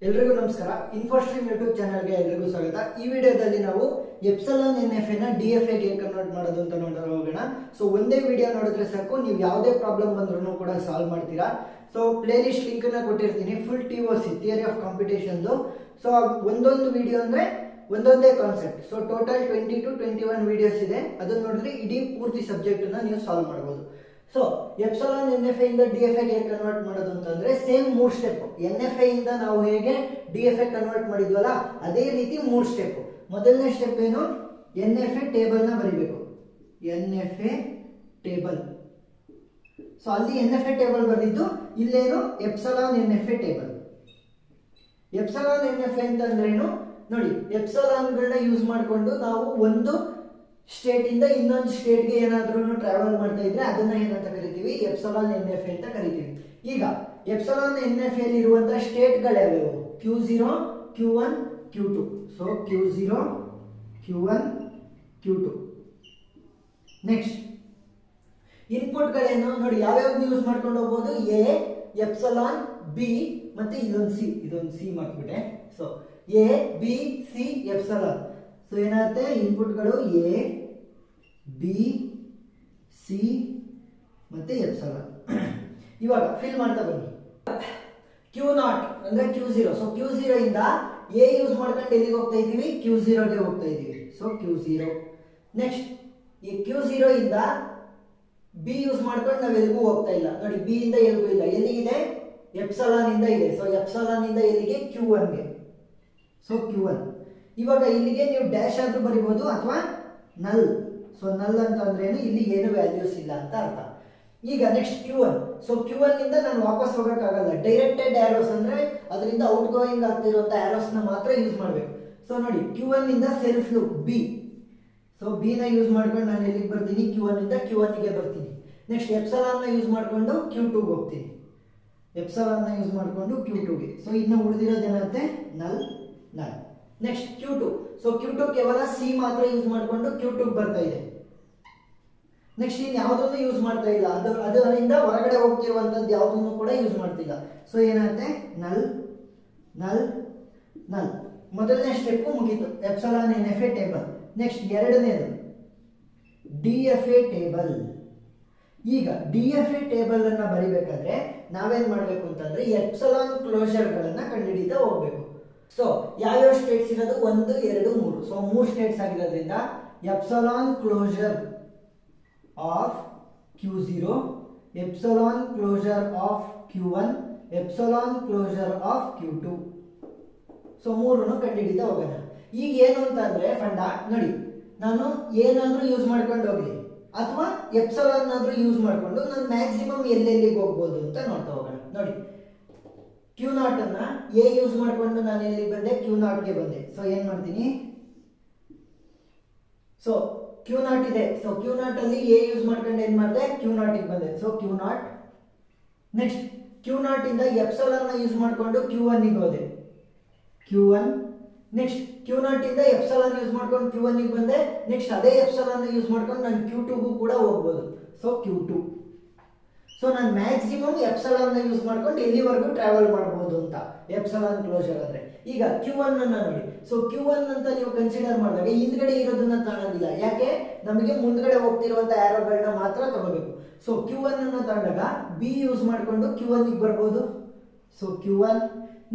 ಎಲ್ರಿಗೂ ನಮಸ್ಕಾರ. ಇನ್ಫೋಸ್ಟ್ರೀಮ್ ಯೂಟ್ಯೂಬ್ ಚಾನಲ್ಗೆ ಎಲ್ರಿಗೂ ಸ್ವಾಗತ. ಈ ವಿಡಿಯೋದಲ್ಲಿ ನಾವು ಎಪ್ಸಿಲಾನ್ ಎನ್ಎಫ್ಎ ನ ಡಿಎಫ್ಎ ಗೆ ಕನ್ವರ್ಟ್ ಮಾಡೋದು ಅಂತ ನೋಡೋಣ ಹೋಗೋಣ. ಸೊ ಒಂದೇ ವಿಡಿಯೋ ನೋಡಿದ್ರೆ ಸಾಕು, ನೀವು ಯಾವುದೇ ಪ್ರಾಬ್ಲಮ್ ಬಂದ್ರೂ ಕೂಡ ಸಾಲ್ವ್ ಮಾಡ್ತೀರಾ. ಸೊ ಪ್ಲೇ ಲಿಸ್ಟ್ ಲಿಂಕ್ ನ ಕೊಟ್ಟಿರ್ತೀನಿ, full TOC theory of competition. So ಒಂದೊಂದು ವಿಡಿಯೋ ಅಂದ್ರೆ ಒಂದೊಂದೇ concept. So total 20 to 21 videos ಇದೆ. ಅದನ್ನ ನೋಡಿದ್ರೆ ಇಡೀ ಪೂರ್ತಿ ಸಬ್ಜೆಕ್ಟ್ ಅನ್ನ ನೀವು ಸಾಲ್ವ್ ಮಾಡಬಹುದು. ಸೊ ಎಪ್ಸಿಲಾನ್ ಎನ್ಎಫ್ಎ ಇಂದ ಡಿಎಫ್ಎ ಗೆ ಕನ್ವರ್ಟ್ ಮಾಡೋದು ಅಂತಂದ್ರೆ ಸೇಮ್ 3 ಸ್ಟೆಪ್. ಎನ್ಎಫ್ಎ ಇಂದ ನಾವು ಹೇಗೆ ಡಿಎಫ್ಎ ಕನ್ವರ್ಟ್ ಮಾಡಿದ್ವಲ್ಲ ಅದೇ ರೀತಿ 3 ಸ್ಟೆಪ್. ಮೊದಲನೇ ಸ್ಟೆಪ್ ಏನು, ಎನ್ಎಫ್ಎ ಟೇಬಲ್ ನ ಬರೀಬೇಕು. ಎನ್ಎಫ್ಎ ಟೇಬಲ್. ಸೊ ಅಲ್ಲಿ ಎನ್ಎಫ್ಎ ಟೇಬಲ್ ಬರೆದಿದ್ದು, ಇಲ್ಲೇನು ಎಪ್ಸಿಲಾನ್ ಎನ್ಎಫ್ಎ ಟೇಬಲ್. ಎಪ್ಸಿಲಾನ್ ಎನ್ಎಫ್ಎ ಅಂತಂದ್ರೇನು ನೋಡಿ, ಎಪ್ಸಿಲಾನ್ ಗಳನ್ನ ಯೂಸ್ ಮಾಡಿಕೊಂಡು ನಾವು ಒಂದು ಸ್ಟೇಟ್ ಇಂದ ಇನ್ನೊಂದು ಸ್ಟೇಟ್ ಗೆ ಏನಾದ್ರೂ ಟ್ರಾವೆಲ್ ಮಾಡ್ತಾ ಇದ್ರೆ ಅದನ್ನ ಏನಂತ ಕರಿತೀವಿ, ಎಪ್ಸಿಲಾನ್ ಎನ್ಎಫ್ಎ ಅಂತ ಕರಿತೀವಿ. ಈಗ ಎಪ್ಸಿಲಾನ್ ಎನ್ಎಫ್ಎ ಅಲ್ಲಿ ಇರುವಂತಹ ಸ್ಟೇಟ್ ಗಳು Q0, Q1, Q2. So Q0, Q1, Q2. Next input ಗಳೇನು ನೋಡಿ, ಯಾವ್ಯಾವ್ದು ಯೂಸ್ ಮಾಡ್ಕೊಂಡು ಹೋಗ್ಬೋದು, ಎ, ಎಪ್ಸಿಲಾನ್, ಬಿ ಮತ್ತೆ ಇದೊಂದು ಸಿ ಮಾಡ್ಬಿಟ್ಟೆ. So A, B, C, epsilon. So ಏನಾಗುತ್ತೆ, ಇನ್ಪುಟ್ ಗಳು ಎ, ಬಿ, ಸಿ ಮತ್ತೆ ಎಪ್ಸಿಲಾನ್. ಇವಾಗ ಫಿಲ್ ಮಾಡ್ತಾ ಬನ್ನಿ. Q0 ಅಂದ್ರೆ Q0. ಸೊ Q0 ಇಂದ ಎ ಯೂಸ್ ಮಾಡ್ಕೊಂಡು ಎಲ್ಲಿಗೆ ಹೋಗ್ತಾ ಇದೀವಿ, Q0 ಗೆ ಹೋಗ್ತಾ ಇದೀವಿ. So Q0. ನೆಕ್ಸ್ಟ್ ಈ Q0 ಇಂದ ಬಿ ಯೂಸ್ ಮಾಡ್ಕೊಂಡು ನಾವ್ ಎಲ್ಲಿಗೂ ಹೋಗ್ತಾ ಇಲ್ಲ ನೋಡಿ, ಬಿ ಇಂದ ಎಲ್ಲಿಗೂ ಇಲ್ಲ. ಎಲ್ಲಿಗಿದೆ, ಎಪ್ಸಿಲಾನ್ ಇಂದ ಇದೆ. ಸೊ ಎಪ್ಸಿಲಾನ್ ಇಂದ ಎಲ್ಲಿಗೆ, Q1 ಗೆ. So Q1. ಇವಾಗ ಇಲ್ಲಿಗೆ ನೀವು ಡ್ಯಾಶ್ ಆದ್ರೂ ಬರಿಬಹುದು ಅಥವಾ ನಲ್. ಸೊ ನಲ್ ಅಂತ ಅಂದ್ರೆ ಇಲ್ಲಿ ಏನು ವ್ಯಾಲ್ಯೂಸ್ ಇಲ್ಲ ಅಂತ ಅರ್ಥ. ಈಗ ನೆಕ್ಸ್ಟ್ Q1. ಸೊ Q1 ಇಂದ ನಾನು ವಾಪಸ್ ಹೋಗಕ್ಕಾಗಲ್ಲ. ಡೈರೆಕ್ಟೆಡ್ ಆರೋಸ್ ಅಂದ್ರೆ ಅದರಿಂದ ಔಟ್ ಗೋಯಿಂಗ್ ಆಗ್ತಿರುವಂತ ಆರೋಸ್ ನ ಮಾತ್ರ ಯೂಸ್ ಮಾಡ್ಬೇಕು. ಸೊ ನೋಡಿ, Q1 ಇಂದ self loop B. So B ನ ಯೂಸ್ ಮಾಡ್ಕೊಂಡು ನಾನು ಎಲ್ಲಿಗೆ ಬರ್ತೀನಿ, Q1 ಇಂದ Q1 ಗೆ ಬರ್ತೀನಿ. ನೆಕ್ಸ್ಟ್ ಎಪ್ಸಿಲಾನ್ ನ ಯೂಸ್ ಮಾಡ್ಕೊಂಡು Q2 ಗೆ ಹೋಗ್ತೀನಿ. ಎಪ್ಸಿಲಾನ್ ನ ಯೂಸ್ ಮಾಡ್ಕೊಂಡು Q2 ಗೆ. ಸೊ ಇನ್ನು ಉಳಿದಿರೋದು ಏನಂತೆ, ನಲ್. Next Q2. ಸೊ Q2 ಕೇವಲ ಸಿ ಮಾತ್ರ ಯೂಸ್ ಮಾಡ್ಕೊಂಡು Q2 ಬರ್ತಾ ಇದೆ. ನೆಕ್ಸ್ಟ್ ಇನ್ ಯಾವುದನ್ನು ಯೂಸ್ ಮಾಡ್ತಾ ಇಲ್ಲ, ಅದರಿಂದ ಹೊರಗಡೆ ಹೋಗ್ತಿರುವಂತದ್ದು ಯಾವುದನ್ನು ಕೂಡ ಯೂಸ್ ಮಾಡ್ತಿಲ್ಲ. ಸೊ ಏನಾಗುತ್ತೆ, ನಲ್. ಮೊದಲನೇ ಸ್ಟೆಪ್ ಮುಗೀತು, ಎಪ್ಸಿಲಾನ್ ಎನ್ಎಫ್ಎ ಟೇಬಲ್. ನೆಕ್ಸ್ಟ್ ಎರಡನೇದು ಡಿಎಫ್ಎ ಟೇಬಲ್. ಈಗ ಡಿಎಫ್ಎ ಟೇಬಲ್ ಅನ್ನ ಬರಿಬೇಕಾದ್ರೆ ನಾವೇನ್ ಮಾಡ್ಬೇಕು ಅಂತಂದ್ರೆ ಎಪ್ಸಿಲಾನ್ ಕ್ಲೋಜರ್ ಗಳನ್ನ ಕಂಡುಹಿಡಿತಾ ಹೋಗ್ಬೇಕು. ಸೊ ಯಾವ್ಯಾವ ಸ್ಟೇಟ್ಸ್ ಇರೋದು, 1, 2, 3. ಸೊ 3 ಸ್ಟೇಟ್ಸ್ ಆಗಿರೋದ್ರಿಂದ epsilon closure of Q0, epsilon closure of Q1, epsilon closure of Q2. So 3 ಕಂಡುಹಿಡಿತಾ ಹೋಗೋಣ. ಈಗ ಏನು ಅಂತ ಅಂದ್ರೆ ಫಂಡ ನೋಡಿ, ನಾನು ಏನಾದ್ರೂ ಯೂಸ್ ಮಾಡ್ಕೊಂಡು ಹೋಗ್ಲಿ ಅಥವಾ ಎಪ್ಸಿಲಾನ್ ಆದ್ರೂ ಯೂಸ್ ಮಾಡ್ಕೊಂಡು ನಾನು ಮ್ಯಾಕ್ಸಿಮಮ್ ಎಲ್ಲೆಲ್ಲಿಗೆ ಹೋಗ್ಬೋದು ಅಂತ ನೋಡ್ತಾ ಹೋಗೋಣ. ನೋಡಿ, Q0 ಅನ್ನ ಎ ಯೂಸ್ ಮಾಡ್ಕೊಂಡು ನಾನು ಎಲ್ಲಿಗೆ ಬಂದೆ, Q0 ಗೆ ಬಂದೆ. ಸೊ ಏನ್ ಮಾಡ್ತೀನಿ, ಸೊ Q0 ಇದೆ. ಸೊ Q0 ಅಲ್ಲಿ ಎ ಯೂಸ್ ಮಾಡ್ಕೊಂಡು ಏನ್ ಮಾಡಿದೆ, Q0 ಗೆ ಬಂದೆ. So Q0. ನೆಕ್ಸ್ಟ್ Q0 ಇಂದ ಎಪ್ಸಿಲಾನ್ ನ ಯೂಸ್ ಮಾಡ್ಕೊಂಡು Q1 ಗೆ ಹೋದೆ. Q1. ನೆಕ್ಸ್ಟ್ Q0 ಇಂದ ಎಪ್ಸಿಲಾನ್ ಯೂಸ್ ಮಾಡ್ಕೊಂಡು Q1 ಗೆ ಬಂದೆ. ನೆಕ್ಸ್ಟ್ ಅದೇ ಎಪ್ಸಿಲಾನ್ ಯೂಸ್ ಮಾಡ್ಕೊಂಡು ನಾನು Q2 ಗೂ ಕೂಡ ಹೋಗ್ಬೋದು. So Q2. ಸೊ ನಾನು ಮ್ಯಾಕ್ಸಿಮಮ್ ಎಪ್ಸಿಲಾನ್ ನ ಯೂಸ್ ಮಾಡ್ಕೊಂಡು ಎಲ್ಲಿವರೆಗೂ ಟ್ರಾವೆಲ್ ಮಾಡಬಹುದು ಅಂತ ಎಪ್ಸಿಲಾನ್ ಕ್ಲೋಜರ್ ಅಂದ್ರೆ. ಈಗ Q1 ಅನ್ನ ನೋಡಿ. ಸೊ Q1 ಅಂತ ನೀವು ಕನ್ಸಿಡರ್ ಮಾಡಿದಾಗ ಹಿಂದ್ಗಡೆ ಇರೋದನ್ನ ತಗೊಳ್ಳೋದಿಲ್ಲ. ಯಾಕೆ, ನಮಗೆ ಮುಂದ್ಗಡೆ ಹೋಗ್ತಿರುವಂತ ಆರೋಗಳನ್ನ ಮಾತ್ರ ತಗೋಬೇಕು. ಸೊ Q1 ಅನ್ನ ತಗೊಂಡಾಗ ಬಿ ಯೂಸ್ ಮಾಡ್ಕೊಂಡು Q1 ಗೆ ಬರ್ಬೋದು. So Q1.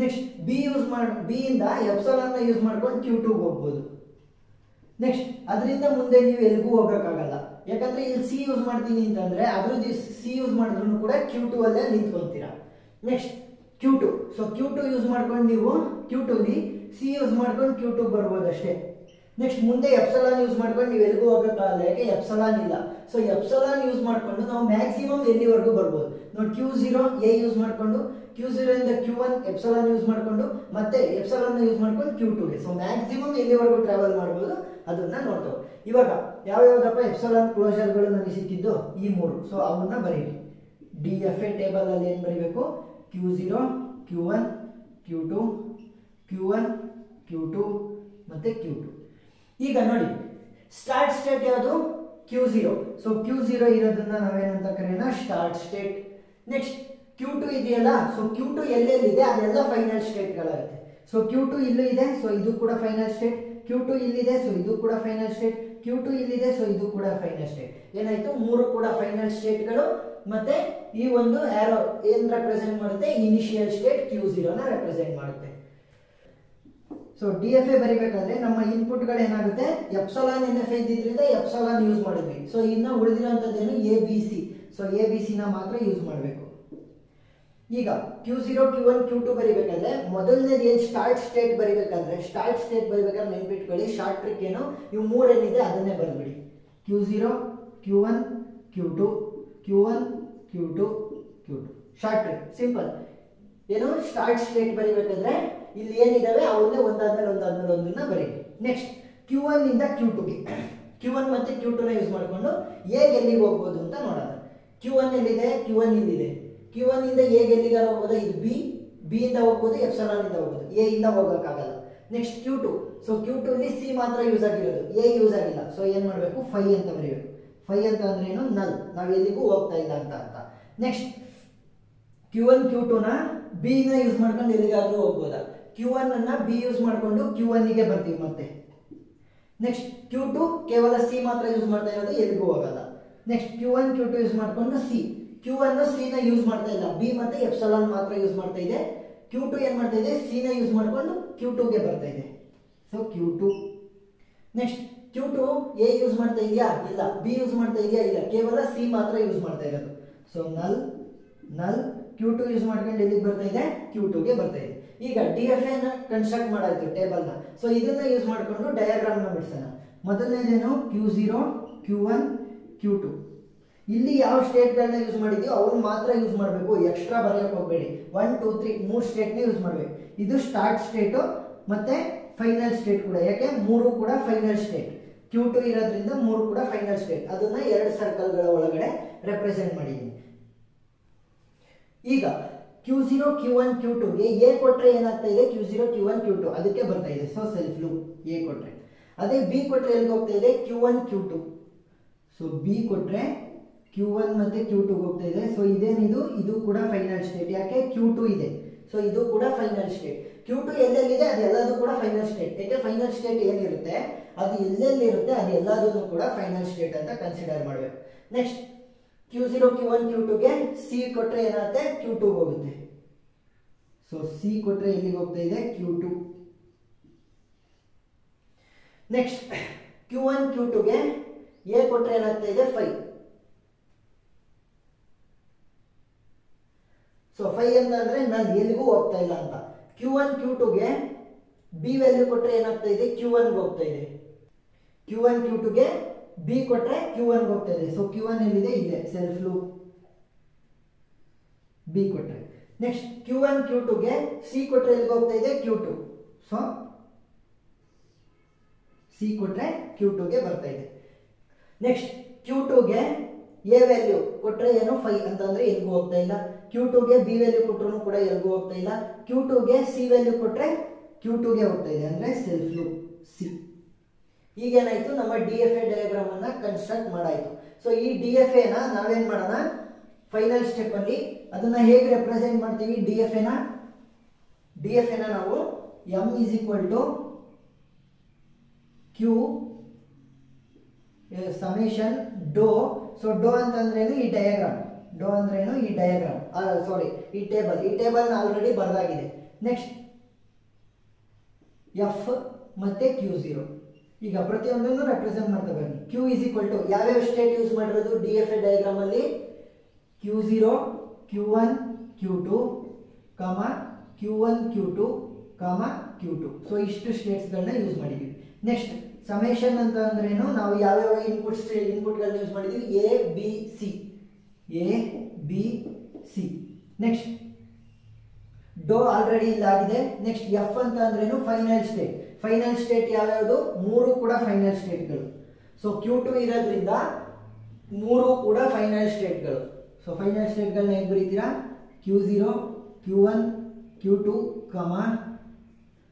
ನೆಕ್ಸ್ಟ್ ಬಿ ಇಂದ ಎಪ್ಸಿಲಾನ್ ನ ಯೂಸ್ ಮಾಡ್ಕೊಂಡು Q2 ಗೆ ಹೋಗ್ಬೋದು. ನೆಕ್ಸ್ಟ್ ಅದರಿಂದ ಮುಂದೆ ನೀವು ಎಲ್ಲಿಗೂ ಹೋಗಕ್ಕಾಗಲ್ಲ, ಯಾಕಂದ್ರೆ ಇಲ್ಲಿ ಸಿ ಯೂಸ್ ಮಾಡ್ತೀನಿ ಅಂತಂದ್ರೆ ಅದ್ರದ್ದು ಸಿ ಯೂಸ್ ಮಾಡಿದ್ರು ಕೂಡ Q2 ಅಲ್ಲೇ ನಿಂತ್ಕೊಂತೀರಾ. Next Q2. So Q2 use ಮಾಡ್ಕೊಂಡು ನೀವು Q2 ಲಿ ಸಿ ಯೂಸ್ ಮಾಡ್ಕೊಂಡು Q2 ಬರ್ಬೋದು ಅಷ್ಟೇ. ನೆಕ್ಸ್ಟ್ ಮುಂದೆ ಎಪ್ಸಿಲಾನ್ ಯೂಸ್ ಮಾಡ್ಕೊಂಡು ನೀವು ಎಲ್ಲಿಗೂ ಹೋಗಕ್ಕಾಗಲ್ಲ, ಯಾಕೆ ಎಪ್ಸಿಲಾನ್ ಇಲ್ಲ. ಸೊ ಎಪ್ಸಿಲಾನ್ ಯೂಸ್ ಮಾಡ್ಕೊಂಡು ನಾವು ಮ್ಯಾಕ್ಸಿಮಮ್ ಎಲ್ಲಿವರೆಗೂ ಬರ್ಬೋದು ನೋಡಿ. Q0 ಎ ಯೂಸ್ ಮಾಡ್ಕೊಂಡು Q0 ಇಂದ Q1 ಎಪ್ಸಿಲಾನ್ ಯೂಸ್ ಮಾಡ್ಕೊಂಡು ಮತ್ತೆ ಎಪ್ಸಿಲಾನ್ ಯೂಸ್ ಮಾಡ್ಕೊಂಡು Q2 ಗೆ. ಸೊ ಮ್ಯಾಕ್ಸಿಮಮ್ ಎಲ್ಲಿವರೆಗೂ ಟ್ರಾವೆಲ್ ಮಾಡ್ಬೋದು ಅದನ್ನ ನೋಡ್ತೇವೆ. ಇವಾಗ ಯಾವ್ಯಾವ್ದಪ್ಪ ಎಪ್ಸಿಲಾನ್ ಕ್ಲೋಜರ್ ಗಳು ನನಗೆ ಸಿಕ್ಕಿದ್ದು, ಈ 3. ಸೊ ಅವನ್ನ ಬರೀರಿ. ಡಿಎಫ್ಎ ಟೇಬಲ್ ಅಲ್ಲಿ ಏನ್ ಬರೀಬೇಕು, Q0, Q1, Q2, Q1, Q2 ಮತ್ತೆ Q2. ಈಗ ನೋಡಿ, ಸ್ಟಾರ್ಟ್ ಸ್ಟೇಟ್ ಯಾವುದು, Q0. ಸೊ Q0 ಇರೋದನ್ನ ನಾವೇನಂತ ಕರೆಯೋಣ, ಸ್ಟಾರ್ಟ್ ಸ್ಟೇಟ್. ನೆಕ್ಸ್ಟ್ Q2 ಇದೆಯಲ್ಲ, ಸೊ Q2 ಎಲ್ಲೆಲ್ಲಿದೆ ಅದೆಲ್ಲ ಫೈನಲ್ ಸ್ಟೇಟ್ಗಳಾಗುತ್ತೆ. ಸೊ Q2 ಇಲ್ಲೂ ಇದೆ, ಸೊ ಇದು ಕೂಡ ಫೈನಲ್ ಸ್ಟೇಟ್. Q2 ಇಲ್ಲಿದೆ, ಸೊ ಇದು ಕೂಡ ಫೈನಲ್ ಸ್ಟೇಟ್. Q2 ಇಲ್ಲಿದೆ, ಸೊ ಇದು ಕೂಡ ಫೈನಲ್ ಸ್ಟೇಟ್. ಏನಾಯ್ತು, ಮೂರು ಕೂಡ ಫೈನಲ್ ಸ್ಟೇಟ್ಗಳು. ಮತ್ತೆ ಈ ಒಂದು ಆರೋ ಏನ್ ರೆಪ್ರೆಸೆಂಟ್ ಮಾಡುತ್ತೆ, ಇನಿಷಿಯಲ್ ಸ್ಟೇಟ್ Q0 ನ ರೆಪ್ರೆಸೆಂಟ್ ಮಾಡುತ್ತೆ. ಸೊ DFA ಬರಿಬೇಕಾದ್ರೆ ನಮ್ಮ ಇನ್ಪುಟ್ ಗಳು ಏನಾಗುತ್ತೆ, ಎಪ್ಸಿಲಾನ್ NFA ಇದ್ದಿದ್ರಿಂದ ಎಪ್ಸಿಲಾನ್ ಯೂಸ್ ಮಾಡಿದ್ವಿ. ಸೊ ಇನ್ನ ಉಳಿದಿರೋಂಥದ್ದೇನು ABC. ಸೊ ABC ನ ಮಾತ್ರ ಯೂಸ್ ಮಾಡಬೇಕು. ಈಗ Q0 Q1 Q2 ಬರಿಬೇಕಾದ್ರೆ ಮೊದಲನೇದು ಏನು ಸ್ಟಾರ್ಟ್ ಸ್ಟೇಟ್ ಬರಿಬೇಕಾದ್ರೆ ನೆನ್ಪಿಟ್ಕೊಳ್ಳಿ, ಶಾರ್ಟ್ ಟ್ರಿಕ್ ಏನು, ಇವು ಮೂರೇನಿದೆ ಅದನ್ನೇ ಬರೆದ್ಬಿಡಿ. Q0 Q1 Q2 Q1 Q2 Q2 short trick simple. ಏನು, ಸ್ಟಾರ್ಟ್ ಸ್ಟೇಟ್ ಬರಿಬೇಕಾದ್ರೆ ಇಲ್ಲಿ ಏನಿದಾವೆ ಅವನ್ನೇ ಒಂದಾದ್ಮೇಲೆ ಒಂದನ್ನ ಬರೀ. ನೆಕ್ಸ್ಟ್ Q1 ಇಂದ Q2ಗೆ Q1 ಮತ್ತೆ Q2 ನ ಯೂಸ್ ಮಾಡಿಕೊಂಡು ಹೇಗೆ ಎಲ್ಲಿಗೆ ಹೋಗ್ಬೋದು ಅಂತ ನೋಡೋಣ. Q1 ಎಲ್ಲಿದೆ, Q1 ಇಲ್ಲಿದೆ. Q1 ಇಂದ ಹೇಗೆ ಎಲ್ಲಿಗಾರ ಹೋಗೋದು, ಇದು ಬಿ ಇಂದ ಹೋಗ್ಬೋದು, ಎಪ್ಸಿಲಾನ್ ಇಂದ ಹೋಗ್ಬೋದು, ಎ ಇಂದ ಹೋಗೋಕ್ಕಾಗಲ್ಲ. ನೆಕ್ಸ್ಟ್ Q2, ಸೊ Q2 ಅಲ್ಲಿ ಸಿ ಮಾತ್ರ ಯೂಸ್ ಆಗಿರೋದು, ಎ ಯೂಸ್ ಆಗಿಲ್ಲ. ಸೊ ಏನ್ ಮಾಡಬೇಕು, 5 ಅಂತ ಬರೀಬೇಕು. 5 ಅಂತ ಅಂದ್ರೆ ಏನು, ನಲ್, ನಾವು ಎಲ್ಲಿಗೂ ಹೋಗ್ತಾ ಇಲ್ಲ ಅಂತ ಅರ್ಥ. ನೆಕ್ಸ್ಟ್ Q1 Q2 ನ ಬಿ ನ ಯೂಸ್ ಮಾಡ್ಕೊಂಡು ಎಲ್ಲಿಗಾದ್ರೂ ಹೋಗ್ಬೋದಾ, Q1 ಅನ್ನ ಬಿ ಯೂಸ್ ಮಾಡ್ಕೊಂಡು Q1 ಗೆ ಬರ್ತೀವಿ ಮತ್ತೆ. ನೆಕ್ಸ್ಟ್ Q2 ಕೇವಲ ಸಿ ಮಾತ್ರ ಯೂಸ್ ಮಾಡ್ತಾ ಇರೋದು, ಎಲ್ಲಿಗೂ ಹೋಗಲ್ಲ. ನೆಕ್ಸ್ಟ್ Q1 Q2 ಯೂಸ್ ಮಾಡ್ಕೊಂಡು ಸಿ, Q1 ಸಿ ನ ಯೂಸ್ ಮಾಡ್ತಾ ಇಲ್ಲ, ಬಿ ಮತ್ತೆ ಎಪ್ಸಿಲಾನ್ ಮಾತ್ರ ಯೂಸ್ ಮಾಡ್ತಾ ಇದೆ. Q2 ಏನ್ ಮಾಡ್ತಾ ಇದೆ, ಸಿ ನ ಯೂಸ್ ಮಾಡ್ಕೊಂಡು Q2 ಗೆ ಬರ್ತಾ ಇದೆ. So Q2. Next Q2 A use ಮಾಡ್ತಾ ಇದೆಯಾ, ಇಲ್ಲ. ಬಿ ಯೂಸ್ ಮಾಡ್ತಾ ಇದೆಯಾ, ಇಲ್ಲ. ಕೇವಲ ಸಿ ಮಾತ್ರ ಯೂಸ್ ಮಾಡ್ತಾ ಇರೋದು. ಸೊ ನಲ್ Q2 ಯೂಸ್ ಮಾಡ್ಕೊಂಡು ಎಲ್ಲಿಗೆ ಬರ್ತಾ ಇದೆ, Q2 ಗೆ ಬರ್ತಾ ಇದೆ. ಈಗ DFA ನ ಕನ್ಸ್ಟ್ರಕ್ಟ್ ಮಾಡಾಯ್ತು ಟೇಬಲ್ ನ. ಸೊ ಇದನ್ನ ಯೂಸ್ ಮಾಡ್ಕೊಂಡು ಡಯಾಗ್ರಾಮ್ ನ ಬಿಡಿಸೋಣ. ಮೊದಲನೇದೇನು, Q0 Q1 Q2. ಇಲ್ಲಿ ಯಾವ ಸ್ಟೇಟ್ ಗಳನ್ನ ಯೂಸ್ ಮಾಡಿದೀವಿ ಅವನ್ನ ಮಾತ್ರ ಯೂಸ್ ಮಾಡಬೇಕು, ಎಕ್ಸ್ಟ್ರಾ ಬರೆಯಕ್ಕೆ ಹೋಗಬೇಡಿ. 1 2 3 ಮೂರು ಸ್ಟೇಟ್ ನ ಯೂಸ್ ಮಾಡಬೇಕು. ಇದು ಸ್ಟಾರ್ಟ್ ಸ್ಟೇಟ್ ಮತ್ತೆ ಫೈನಲ್ ಸ್ಟೇಟ್ ಕೂಡ, ಯಾಕೆ ಮೂರು ಕೂಡ ಫೈನಲ್ ಸ್ಟೇಟ್. Q2 ಇರೋದ್ರಿಂದ ಮೂರು ಕೂಡ ಫೈನಲ್ ಸ್ಟೇಟ್. ಅದನ್ನ ಎರಡು ಸರ್ಕಲ್ ಗಳ ಒಳಗಡೆ ರೆಪ್ರೆಸೆಂಟ್ ಮಾಡಿದ್ದೀನಿ. ಈಗ Q0 Q1 Q2 ಗೆ ಎ ಕೊಟ್ರೆ ಏನಾಗ್ತಾ ಇದೆ, Q0 Q1 Q2 ಅದಕ್ಕೆ ಬರ್ತಾ ಇದೆ. ಸೊ ಸೆಲ್ಫ್ ಲೂಪ್ ಎ ಕೊಟ್ರೆ. ಅದೇ ಬಿ ಕೊಟ್ರೆ ಎಲ್ಲಿಗೆ ಹೋಗ್ತಾ ಇದೆ, Q1 Q2. ಸೊ ಬಿ ಕೊಟ್ರೆ Q1 ಮತ್ತೆ Q2 ಹೋಗ್ತಾ ಇದೆ. ಸೊ ಇದೇನಿದು, ಇದು ಕೂಡ ಫೈನಲ್ ಸ್ಟೇಟ್, ಯಾಕೆ Q2 ಇದೆ. ಸೊ ಇದು ಕೂಡ ಫೈನಲ್ ಸ್ಟೇಟ್. Q2 ಎಲ್ಲೆಲ್ಲಿದೆ ಅದೆಲ್ಲದೂ ಕೂಡ ಫೈನಲ್ ಸ್ಟೇಟ್. ಯಾಕೆ ಫೈನಲ್ ಸ್ಟೇಟ್ ಏನಿರುತ್ತೆ ಅದು ಎಲ್ಲೆಲ್ಲಿರುತ್ತೆ ಅದು ಎಲ್ಲದೂ ಕೂಡ ಫೈನಲ್ ಸ್ಟೇಟ್ ಅಂತ ಕನ್ಸಿಡರ್ ಮಾಡಬೇಕು. ನೆಕ್ಸ್ಟ್ Q0 Q1 Q2 ಗೆ ಸಿ ಕೊಟ್ರೆ ಏನಾಗುತ್ತೆ, Q2 ಹೋಗುತ್ತೆ. ಸೊ ಸಿ ಕೊಟ್ರೆ ಎಲ್ಲಿಗೆ ಹೋಗ್ತಾ ಇದೆ, Q2. ನೆಕ್ಸ್ಟ್ Q1 Q2 ಗೆ ಎ ಕೊಟ್ರೆ ಏನಾಗ್ತಾ ಇದೆ, 5. ಸೊ 5 ಅಂತ ಅಂದ್ರೆ ನಾನು ಎಲ್ಲಿಗೂ ಹೋಗ್ತಾ ಇಲ್ಲ ಅಂತ. Q1 Q2 ಗೆ ಬಿ ವ್ಯಾಲ್ಯೂ ಕೊಟ್ರೆ ಏನಾಗ್ತಾ ಇದೆ, Q1 ಗೆ ಹೋಗ್ತಾ ಇದೆ. Q1 Q2 ಗೆ ಬಿ ಕೊಟ್ರೆ Q1 ಗೆ ಹೋಗ್ತಾ ಇದೆ. ಸೊ Q1 ಎಲ್ಲಿದೆ, ಇದೆ ಸೆಲ್ಫ್ ಲೂಪ್ ಬಿ ಕೊಟ್ರೆ. ನೆಕ್ಸ್ಟ್ Q1 Q2 ಗೆ ಸಿ ಕೊಟ್ರೆ ಎಲ್ಲಿಗೆ ಹೋಗ್ತಾ ಇದೆ, Q2. ಸೊ ಸಿ ಕೊಟ್ರೆ Q2 ಗೆ ಬರ್ತಾ ಇದೆ. ನೆಕ್ಸ್ಟ್ Q2 ಗೆ ಎ ವ್ಯಾಲ್ಯೂ ಕೊಟ್ರೆ ಏನು, 5 ಅಂತಂದ್ರೆ ಎಲ್ಲಿಗೂ ಹೋಗ್ತಾ ಇಲ್ಲ. Q2 ಗೆ ಬಿ ವ್ಯಾಲ್ಯೂ ಕೊಟ್ಟರು ಕೂಡ ಎಲ್ಲಿಗೂ ಹೋಗ್ತಾ ಇಲ್ಲ. Q2 ಗೆ ಸಿ ವ್ಯಾಲ್ಯೂ ಕೊಟ್ರೆ Q2 ಗೆ ಹೋಗ್ತಾ ಇದೆ, ಅಂದ್ರೆ ಸೆಲ್ಫ್ ಲೂಪ್ ಸಿ. ಈಗೇನಾಯ್ತು, ನಮ್ಮ DFA ಡಯಾಗ್ರಾಮ್ ಅನ್ನ ಕನ್ಸ್ಟ್ರಕ್ಟ್ ಮಾಡಾಯ್ತು. ಸೊ ಈ DFA ನ ನಾವೇನ್ ಮಾಡೋಣ, ಫೈನಲ್ ಸ್ಟೆಪ್ ಅಲ್ಲಿ ಅದನ್ನ ಹೇಗೆ ರೆಪ್ರೆಸೆಂಟ್ ಮಾಡ್ತೀವಿ, DFA ನ ನಾವು M is equal to Q summation ಡೋ. ಸೊ ಡೋ ಅಂತಂದ್ರೇನು, ಈ ಡಯಾಗ್ರಾಮ್. ಡೋ ಅಂದ್ರೇನು, ಈ ಡಯಾಗ್ರಾಮ್, ಸಾರಿ ಈ ಟೇಬಲ್ ಆಲ್ರೆಡಿ ಬರೆದಾಗಿದೆ. ನೆಕ್ಸ್ಟ್ ಎಫ್ ಮತ್ತೆ Q0. ಈಗ ಪ್ರತಿಯೊಂದನ್ನು ರೆಪ್ರೆಸೆಂಟ್ ಮಾಡ್ತಾ ಬನ್ನಿ. Q is equal to ಯಾವ್ಯಾವ ಸ್ಟೇಟ್ ಯೂಸ್ ಮಾಡಿರೋದು DFA ಡಯಾಗ್ರಾಮ್ ಅಲ್ಲಿ, Q0 Q1 Q2 Q1 Q2 Q2. So ಇಷ್ಟು ಸ್ಟೇಟ್ಸ್ ಗಳನ್ನ ಯೂಸ್ ಮಾಡಿದೀವಿ. ನೆಕ್ಸ್ಟ್ ಸಮೇಶನ್ ಅಂತ ಅಂದ್ರೇನು, ನಾವು ಯಾವ್ಯಾವ ಇನ್ಪುಟ್ ಗಳನ್ನ ಯೂಸ್ ಮಾಡಿದೀವಿ, A B C. ನೆಕ್ಸ್ಟ್ ಡೋ ಆಲ್ರೆಡಿ ಇಲ್ಲಾಗಿದೆ. ನೆಕ್ಸ್ಟ್ ಎಫ್ ಅಂತ ಅಂದ್ರೇನು, ಫೈನಲ್ ಸ್ಟೇಟ್ ಯಾವ್ಯಾವುದು, ಮೂರು ಕೂಡ ಫೈನಲ್ ಸ್ಟೇಟ್ಗಳು. ಸೊ Q2 ಇರೋದ್ರಿಂದ ಮೂರು ಕೂಡ ಫೈನಲ್ ಸ್ಟೇಟ್ಗಳು. ಸೊ ಫೈನಲ್ ಸ್ಟೇಟ್ಗಳನ್ನ ಹೇಗೆ ಬರೀತೀರಾ, Q0 Q1 Q2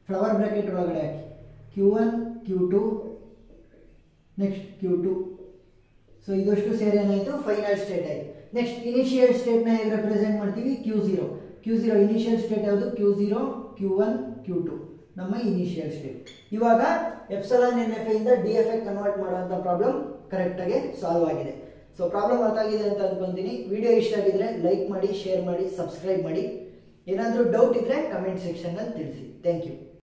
flower bracket ಒಳಗಡೆ ಹಾಕಿ Q1 Q2 next Q2. So ಇದಷ್ಟು ಸೇರಿ ಏನಾಯಿತು, ಫೈನಲ್ ಸ್ಟೇಟ್ ಆಯಿತು. ನೆಕ್ಸ್ಟ್ ಇನಿಷಿಯಲ್ ಸ್ಟೇಟ್ ನ ಹೇಗೆ ರೆಪ್ರೆಸೆಂಟ್ ಮಾಡ್ತೀವಿ, Q0 ಇನಿಷಿಯಲ್ ಸ್ಟೇಟ್ ಯಾವುದು, Q0 Q1 Q2 ನಮ್ಮ ಇನಿಷಿಯಲ್ ಸ್ಟೇಟ್. ಇವಾಗ ಎಪ್ಸಿಲಾನ್ NFA ಇಂದ DFA ಕನ್ವರ್ಟ್ ಮಾಡುವಂತ ಪ್ರಾಬ್ಲಮ್ ಕರೆಕ್ಟ್ ಆಗಿ ಸಾಲ್ವ್ ಆಗಿದೆ. ಸೊ ಪ್ರಾಬ್ಲಮ್ ಅರ್ಥ ಆಗಿದೆ ಅಂತ ಅನ್ಕೊಂತೀನಿ. ವಿಡಿಯೋ ಇಷ್ಟ ಆಗಿದ್ರೆ ಲೈಕ್ ಮಾಡಿ, ಶೇರ್ ಮಾಡಿ, ಸಬ್ಸ್ಕ್ರೈಬ್ ಮಾಡಿ. ಏನಾದರೂ ಡೌಟ್ ಇದ್ರೆ ಕಮೆಂಟ್ ಸೆಕ್ಷನ್ ಅಲ್ಲಿ ತಿಳಿಸಿ. Thank you.